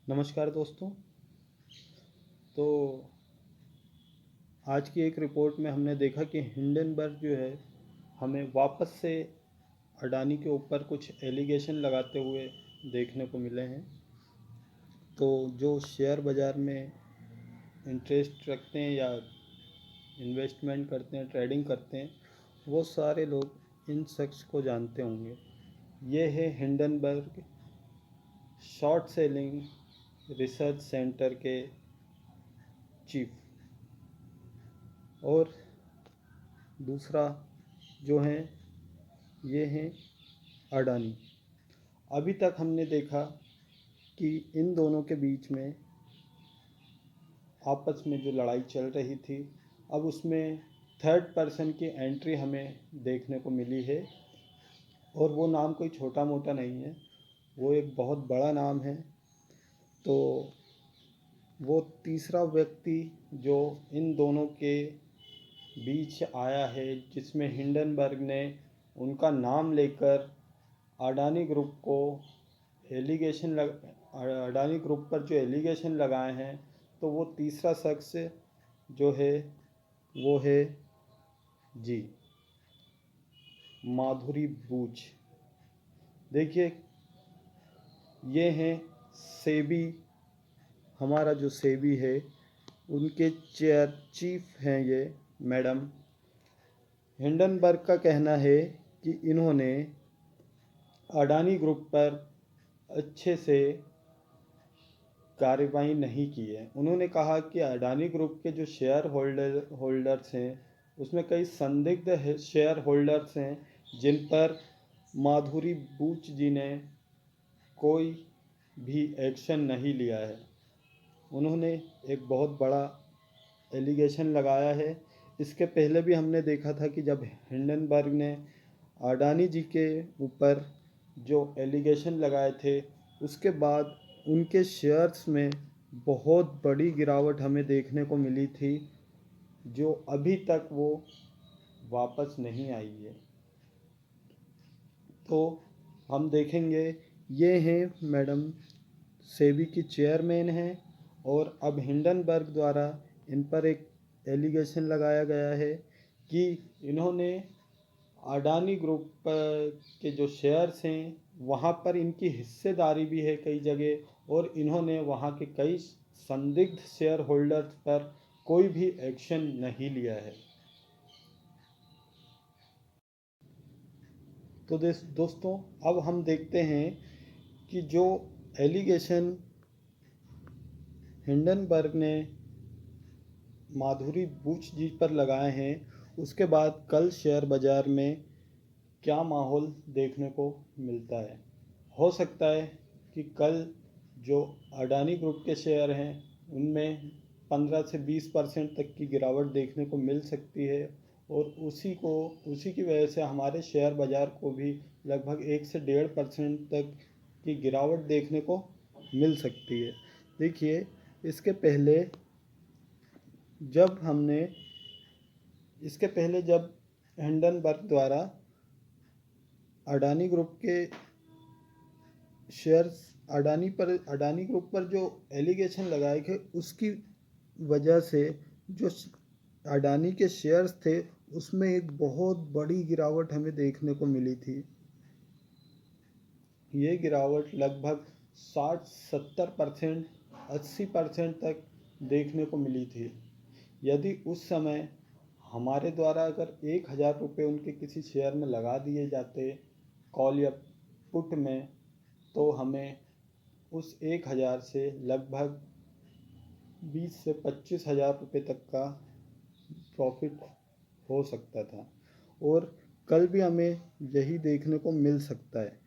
नमस्कार दोस्तों। तो आज की एक रिपोर्ट में हमने देखा कि हिंडनबर्ग जो है हमें वापस से अडानी के ऊपर कुछ एलिगेशन लगाते हुए देखने को मिले हैं। तो जो शेयर बाज़ार में इंटरेस्ट रखते हैं या इन्वेस्टमेंट करते हैं, ट्रेडिंग करते हैं, वो सारे लोग इन शख्स को जानते होंगे। ये है Hindenburg short selling research centre के चीफ। और दूसरा जो है ये हैं अडानी। अभी तक हमने देखा कि इन दोनों के बीच में आपस में जो लड़ाई चल रही थी, अब उसमें थर्ड पर्सन की एंट्री हमें देखने को मिली है। और वो नाम कोई छोटा मोटा नहीं है, वो एक बहुत बड़ा नाम है। तो वो तीसरा व्यक्ति जो इन दोनों के बीच आया है, जिसमें हिंडनबर्ग ने उनका नाम लेकर अडानी ग्रुप को अडानी ग्रुप पर जो एलिगेशन लगाए हैं, तो वो तीसरा शख्स जो है वो है जी माधुरी बूच। देखिए, ये हैं सेबी, हमारा जो सेबी है उनके चीफ हैं ये मैडम। हिंडनबर्ग का कहना है कि इन्होंने अडानी ग्रुप पर अच्छे से कार्रवाई नहीं की है। उन्होंने कहा कि अडानी ग्रुप के जो शेयर होल्डर्स हैं, उसमें कई संदिग्ध शेयर होल्डर्स हैं जिन पर माधुरी बूच जी ने कोई भी एक्शन नहीं लिया है। उन्होंने एक बहुत बड़ा एलिगेशन लगाया है। इसके पहले भी हमने देखा था कि जब हिंडनबर्ग ने अडानी जी के ऊपर जो एलिगेशन लगाए थे, उसके बाद उनके शेयर्स में बहुत बड़ी गिरावट हमें देखने को मिली थी, जो अभी तक वो वापस नहीं आई है। तो हम देखेंगे, ये हैं मैडम सेबी की चेयरमैन हैं। और अब हिंडनबर्ग द्वारा इन पर एक एलिगेशन लगाया गया है कि इन्होंने अडानी ग्रुप के जो शेयर्स हैं वहाँ पर इनकी हिस्सेदारी भी है कई जगह, और इन्होंने वहाँ के कई संदिग्ध शेयर होल्डर्स पर कोई भी एक्शन नहीं लिया है। तो दोस्तों, अब हम देखते हैं कि जो एलिगेशन हिंडनबर्ग ने माधुरी बूच जी पर लगाए हैं, उसके बाद कल शेयर बाज़ार में क्या माहौल देखने को मिलता है। हो सकता है कि कल जो अडानी ग्रुप के शेयर हैं उनमें 15 से 20% तक की गिरावट देखने को मिल सकती है, और उसी की वजह से हमारे शेयर बाज़ार को भी लगभग 1 से 1.5% तक की गिरावट देखने को मिल सकती है। देखिए, इसके पहले जब हमने इसके पहले जब हिंडनबर्ग द्वारा अडानी ग्रुप के शेयर्स अडानी ग्रुप पर जो एलिगेशन लगाए थे, उसकी वजह से जो अडानी के शेयर्स थे उसमें एक बहुत बड़ी गिरावट हमें देखने को मिली थी। ये गिरावट लगभग 60-70%, 80% तक देखने को मिली थी। यदि उस समय हमारे द्वारा अगर 1,000 रुपये उनके किसी शेयर में लगा दिए जाते, कॉल या पुट में, तो हमें उस 1,000 से लगभग 20 से 25,000 रुपये तक का प्रॉफिट हो सकता था। और कल भी हमें यही देखने को मिल सकता है।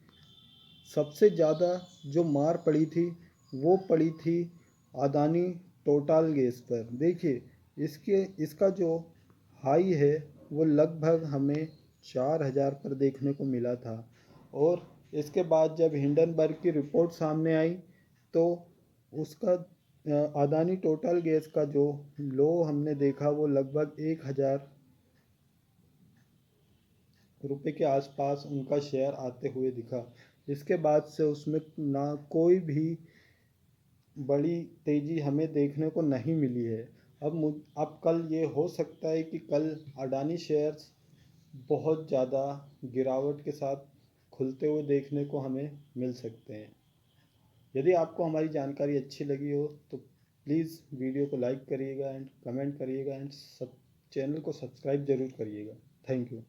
सबसे ज़्यादा जो मार पड़ी थी वो पड़ी थी अदानी टोटल गैस पर। देखिए, इसका जो हाई है वो लगभग हमें 4,000 पर देखने को मिला था। और इसके बाद जब हिंडनबर्ग की रिपोर्ट सामने आई, तो उसका अदानी टोटल गैस का जो लो हमने देखा वो लगभग 1,000 रुपये के आसपास उनका शेयर आते हुए दिखा। इसके बाद से उसमें ना कोई भी बड़ी तेज़ी हमें देखने को नहीं मिली है। अब कल ये हो सकता है कि कल अडानी शेयर्स बहुत ज़्यादा गिरावट के साथ खुलते हुए देखने को हमें मिल सकते हैं। यदि आपको हमारी जानकारी अच्छी लगी हो तो प्लीज़ वीडियो को लाइक करिएगा एंड कमेंट करिएगा एंड सब चैनल को सब्सक्राइब ज़रूर करिएगा। Thank you.